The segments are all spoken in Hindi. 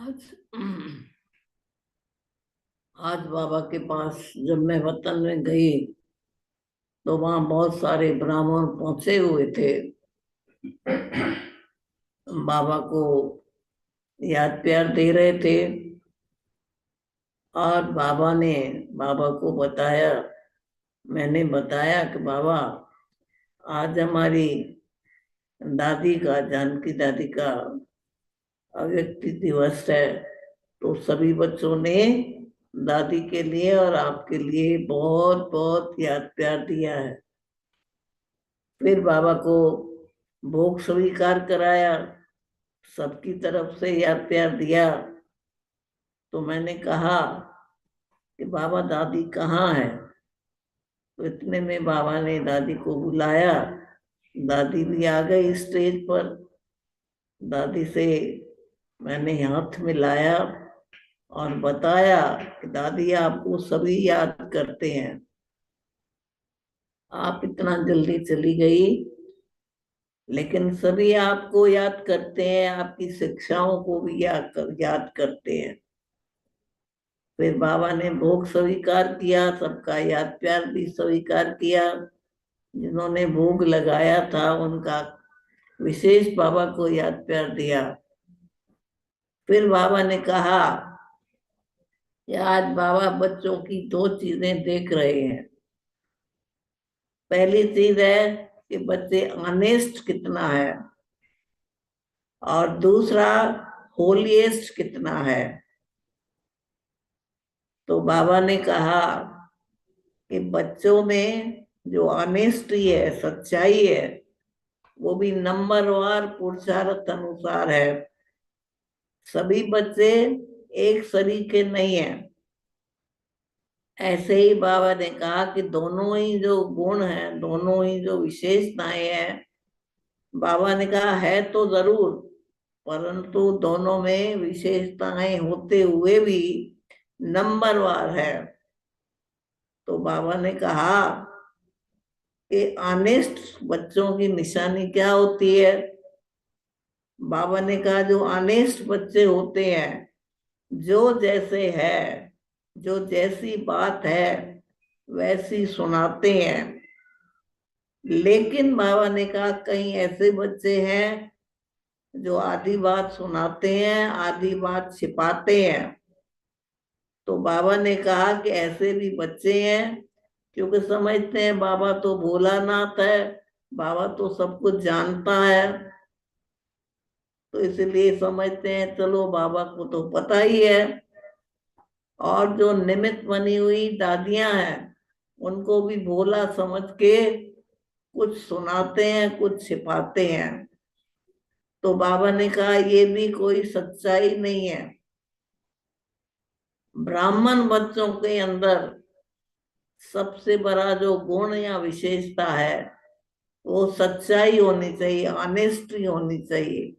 आज आज बाबा के पास जब मैं वतन में गई तो वहां बहुत सारे ब्राह्मण पहुंचे हुए थे। बाबा को याद प्यार दे रहे थे और बाबा को बताया। मैंने बताया कि बाबा, आज हमारी दादी का, जानकी दादी का अव्यक्ति दिवस है। तो सभी बच्चों ने दादी के लिए और आपके लिए बहुत बहुत याद प्यार दिया है। फिर बाबा को भोग स्वीकार कराया, सबकी तरफ से याद प्यार दिया। तो मैंने कहा कि बाबा, दादी कहाँ है? तो इतने में बाबा ने दादी को बुलाया। दादी भी आ गई स्टेज पर। दादी से मैंने हाथ मिलाया और बताया कि दादी, आपको सभी याद करते हैं। आप इतना जल्दी चली गई, लेकिन सभी आपको याद करते हैं, आपकी शिक्षाओं को भी याद करते हैं। फिर बाबा ने भोग स्वीकार किया, सबका याद प्यार भी स्वीकार किया। जिन्होंने भोग लगाया था उनका विशेष बाबा को याद प्यार दिया। फिर बाबा ने कहा कि आज बाबा बच्चों की दो चीजें देख रहे हैं। पहली चीज है कि बच्चे ऑनेस्ट कितना है, और दूसरा होलीएस्ट कितना है। तो बाबा ने कहा कि बच्चों में जो ऑनेस्टी है, सच्चाई है, वो भी नंबरवार पुरुषार्थ अनुसार है। सभी बच्चे एक सरीके नहीं है। ऐसे ही बाबा ने कहा कि दोनों ही जो गुण हैं, दोनों ही जो विशेषताएं हैं, बाबा ने कहा है तो जरूर, परंतु दोनों में विशेषताएं होते हुए भी नंबरवार है। तो बाबा ने कहा कि ऑनेस्ट बच्चों की निशानी क्या होती है? बाबा ने कहा जो ऑनेस्ट बच्चे होते हैं, जो जैसे है, जो जैसी बात है वैसी सुनाते हैं। लेकिन बाबा ने कहा कहीं ऐसे बच्चे हैं जो आधी बात सुनाते हैं, आधी बात छिपाते हैं। तो बाबा ने कहा कि ऐसे भी बच्चे हैं, क्योंकि समझते हैं बाबा तो भोलानाथ है, बाबा तो सब कुछ जानता है। तो इसलिए समझते हैं चलो बाबा को तो पता ही है। और जो निमित्त बनी हुई दादियां हैं, उनको भी भोला समझ के कुछ सुनाते हैं, कुछ छिपाते हैं। तो बाबा ने कहा ये भी कोई सच्चाई नहीं है। ब्राह्मण बच्चों के अंदर सबसे बड़ा जो गुण या विशेषता है, वो सच्चाई होनी चाहिए, ऑनेस्टी होनी चाहिए।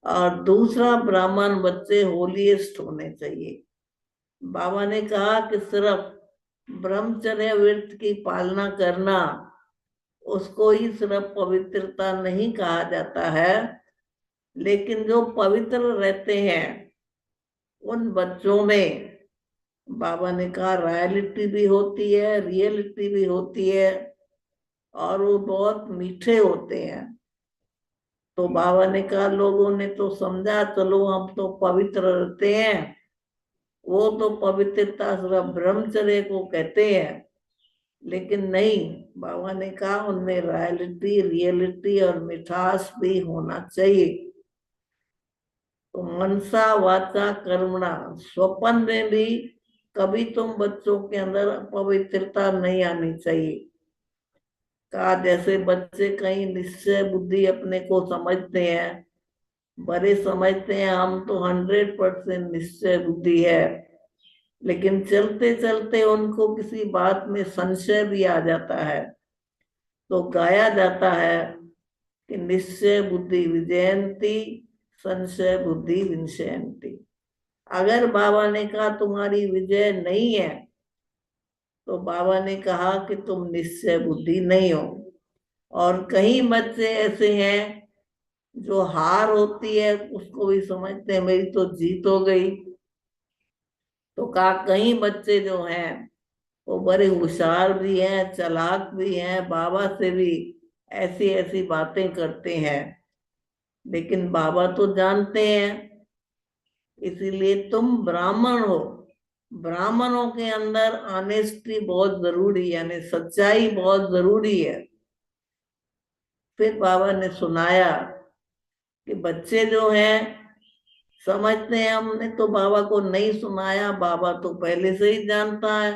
और दूसरा, ब्राह्मण बच्चे होलीएस्ट होने चाहिए। बाबा ने कहा कि सिर्फ ब्रह्मचर्य व्रत की पालना करना, उसको ही सिर्फ पवित्रता नहीं कहा जाता है। लेकिन जो पवित्र रहते हैं उन बच्चों में, बाबा ने कहा, रॉयलिटी भी होती है, रियलिटी भी होती है, और वो बहुत मीठे होते हैं। तो बाबा ने कहा लोगों ने तो समझा चलो हम तो पवित्र रहते हैं, वो तो पवित्रता सिर्फ ब्रह्मचर्य को कहते हैं। लेकिन नहीं, बाबा ने कहा उनमें रॉयलिटी, रियलिटी और मिठास भी होना चाहिए। तो मनसा वाचा कर्मणा, स्वप्न में भी कभी तुम बच्चों के अंदर पवित्रता नहीं आनी चाहिए। कहा जैसे बच्चे कहीं निश्चय बुद्धि अपने को समझते हैं, बड़े समझते हैं हम तो 100% निश्चय बुद्धि है, लेकिन चलते चलते उनको किसी बात में संशय भी आ जाता है। तो गाया जाता है कि निश्चय बुद्धि विजयंती, संशय बुद्धि विंशयंती। अगर बाबा ने कहा तुम्हारी विजय नहीं है, तो बाबा ने कहा कि तुम निश्चय बुद्धि नहीं हो। और कई बच्चे ऐसे हैं जो हार होती है उसको भी समझते हैं मेरी तो जीत हो गई। तो कहा कई बच्चे जो हैं वो बड़े होशियार भी हैं, चालाक भी हैं, बाबा से भी ऐसी ऐसी बातें करते हैं, लेकिन बाबा तो जानते हैं। इसीलिए तुम ब्राह्मण हो, ब्राह्मणों के अंदर ऑनेस्टी बहुत जरूरी है, यानी सच्चाई बहुत जरूरी है। फिर बाबा ने सुनाया कि बच्चे जो हैं समझते हैं हमने तो बाबा को नहीं सुनाया, बाबा तो पहले से ही जानता है,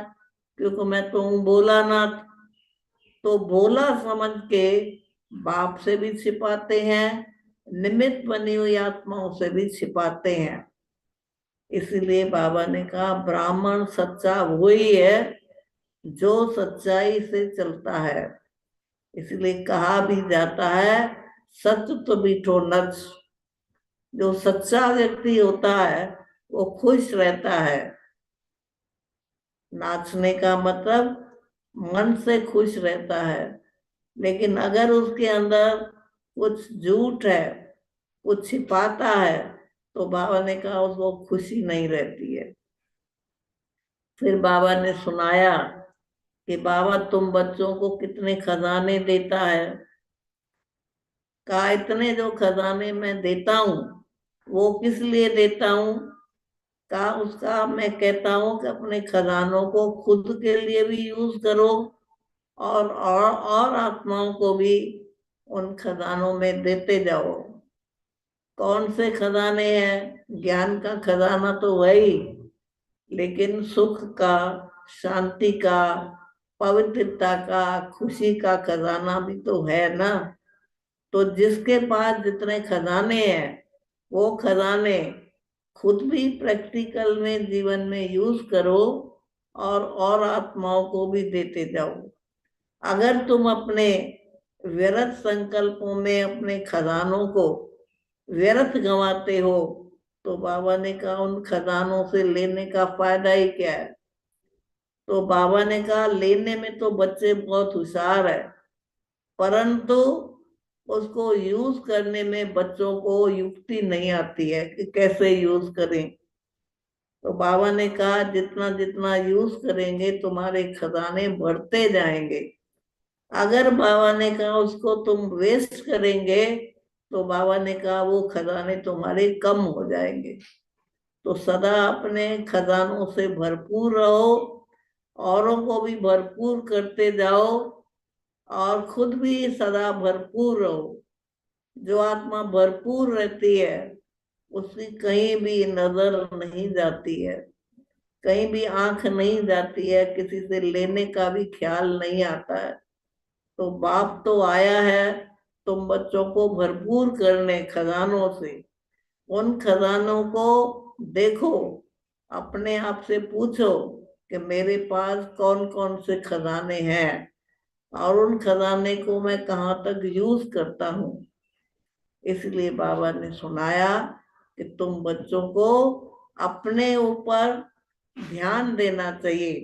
क्योंकि मैं तो हूं बोला ना। तो बोला समझ के बाप से भी छिपाते हैं, निमित्त बनी हुई आत्माओं से भी छिपाते हैं। इसलिए बाबा ने कहा ब्राह्मण सच्चा वही है जो सच्चाई से चलता है। इसलिए कहा भी जाता है सच तो बीठो नच। जो सच्चा व्यक्ति होता है वो खुश रहता है। नाचने का मतलब मन से खुश रहता है, लेकिन अगर उसके अंदर कुछ झूठ है, कुछ छिपाता है, तो बाबा ने कहा उसको खुशी नहीं रहती है। फिर बाबा ने सुनाया कि बाबा तुम बच्चों को कितने खजाने देता है। कहा इतने जो खजाने मैं देता हूँ वो किस लिए देता हूँ। कहा उसका मैं कहता हूँ कि अपने खजानों को खुद के लिए भी यूज करो और आत्माओं को भी उन खजानों में देते जाओ। कौन से खजाने हैं? ज्ञान का खजाना तो वही, लेकिन सुख का, शांति का, पवित्रता का, खुशी का खजाना भी तो है ना। तो जिसके पास जितने खजाने हैं वो खजाने खुद भी प्रैक्टिकल में जीवन में यूज करो और आत्माओं को भी देते जाओ। अगर तुम अपने व्यर्थ संकल्पों में अपने खजानों को व्यर्थ गंवाते हो तो बाबा ने कहा उन खजानों से लेने का फायदा ही क्या है। तो बाबा ने कहा लेने में तो बच्चे बहुत होशियार है, परंतु उसको यूज करने में बच्चों को युक्ति नहीं आती है कि कैसे यूज करें। तो बाबा ने कहा जितना जितना यूज करेंगे तुम्हारे खजाने बढ़ते जाएंगे। अगर बाबा ने कहा उसको तुम वेस्ट करेंगे तो बाबा ने कहा वो खजाने तुम्हारे कम हो जाएंगे। तो सदा अपने खजानों से भरपूर रहो, औरों को भी भरपूर करते जाओ और खुद भी सदा भरपूर रहो। जो आत्मा भरपूर रहती है उसकी कहीं भी नजर नहीं जाती है, कहीं भी आंख नहीं जाती है, किसी से लेने का भी ख्याल नहीं आता है। तो बाप तो आया है तुम बच्चों को भरपूर करने खजानों से। उन खजानों को देखो, अपने आप से पूछो कि मेरे पास कौन कौन से खजाने हैं और उन खजाने को मैं कहाँ तक यूज करता हूँ। इसलिए बाबा ने सुनाया कि तुम बच्चों को अपने ऊपर ध्यान देना चाहिए।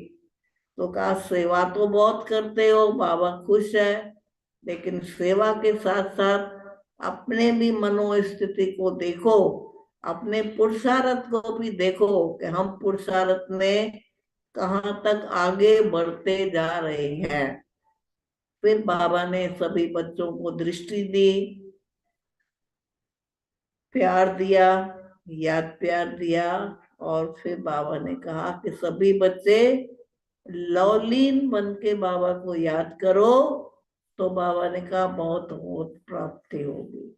तो कहा सेवा तो बहुत करते हो, बाबा खुश है, लेकिन सेवा के साथ साथ अपने भी मनोस्थिति को देखो, अपने पुरुषार्थ को भी देखो कि हम पुरुषार्थ में कहाँ तक आगे बढ़ते जा रहे हैं। फिर बाबा ने सभी बच्चों को दृष्टि दी, प्यार दिया, याद प्यार दिया, और फिर बाबा ने कहा कि सभी बच्चे लौलीन बन के बाबा को याद करो। तो बाबा ने कहा बहुत बहुत प्राप्ति होगी।